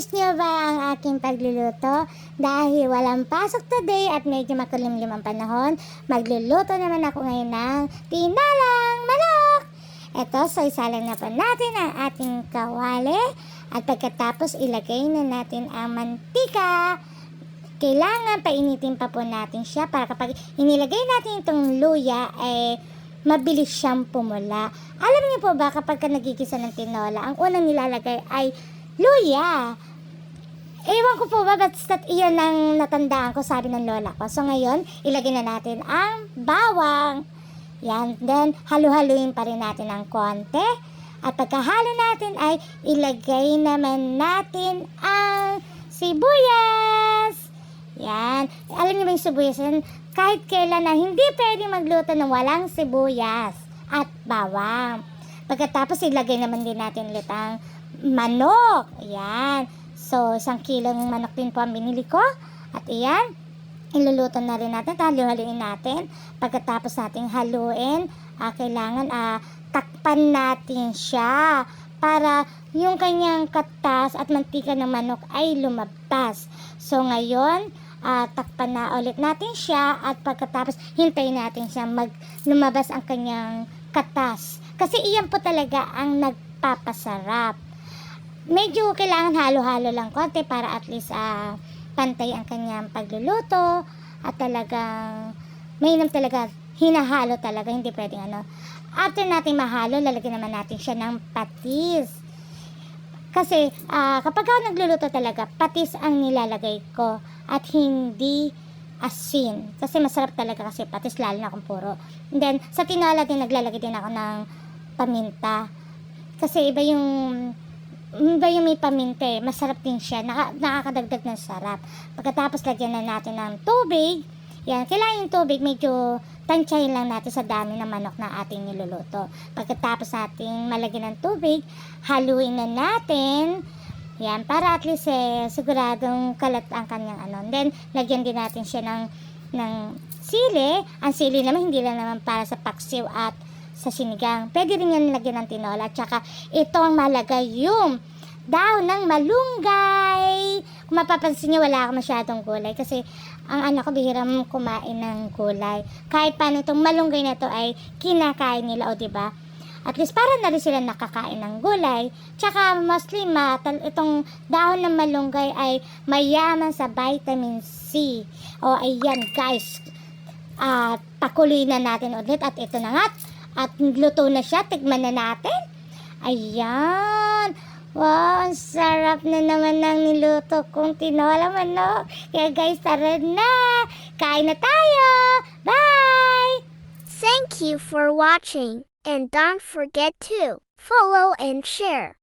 Na-miss niyo ba ang aking pagluluto? Dahil walang pasok today at medyo makulimlim ang panahon, magluluto naman ako ngayon ng tinalang manok! Ito, so isalang na pa natin ang ating kawali at pagkatapos ilagay na natin ang mantika. Kailangan painitin pa po natin siya para kapag inilagay natin itong luya ay mabilis siyang pumula. Alam niyo po ba kapag nagigisa ng tinola, ang unang nilalagay ay luya. Ewan ko po ba, basta't iyan ang natandaan ko, sabi ng lola ko. So ngayon, ilagay na natin ang bawang. Yan, then halu-haluin pa rin natin ng konti. At pagkahalo natin ay ilagay naman natin ang sibuyas. Yan, alam niyo ba yung sibuyas yan? Kahit kailan na hindi pwede magluto ng walang sibuyas at bawang. Pagkatapos ilagay naman din natin ulit ang manok. Ayan. So, 1 kilong manok din po ang binili ko. At ayan, iluluto na rin natin. Halu-haluin natin. Pagkatapos nating haluin, kailangan takpan natin siya para yung kanyang katas at mantika ng manok ay lumabas. So, ngayon, takpan na ulit natin siya at pagkatapos hintayin natin siya lumabas ang kanyang katas. Kasi iyan po talaga ang nagpapasarap. Medyo kailangan halo-halo lang konti para at least pantay ang kanyang pagluluto at talagang mainam talaga, hinahalo talaga, hindi pwedeng After natin mahalo, lalagyan naman natin siya ng patis. Kasi kapag ako nagluluto talaga, patis ang nilalagay ko at hindi asin. Kasi masarap talaga kasi patis, lalo na kung puro. And then, sa tinola din naglalagay din ako ng paminta. Kasi iba yung may paminta eh. Masarap din siya. Nakakadagdag ng sarap. Pagkatapos lagyan na natin ng tubig. Yan, kailangan yung tubig medyo tansyahin lang natin sa dami ng manok na ating niluluto. Pagkatapos natin malagyan ng tubig, haluin na natin. Yan, para at least siguradong kalat ang kanyang Then, lagyan din natin siya ng sili. Ang sili naman, hindi lang naman para sa paksiw at sa sinigang. Pwede rin yan lagyan ng tinola. Tsaka, ito ang mahalaga, yung daon ng malunggay. Kung mapapansin nyo, wala ako masyadong gulay. Kasi, ang anak ko bihirang kumain ng gulay. Kahit paano itong malunggay na to ay kinakain nila, o diba? At least para na rin sila nakakain ng gulay. Tsaka mostly itong dahon ng malunggay ay mayaman sa vitamin C. O ayan guys. Pakuloy na natin ulit. At ito na nga. At luto na siya. Tikman na natin. Ayan. Wow, ang sarap na naman ng niluto kong tinola manok. Kaya guys, tara na. Kain na tayo. Bye! Thank you for watching. And don't forget to follow and share.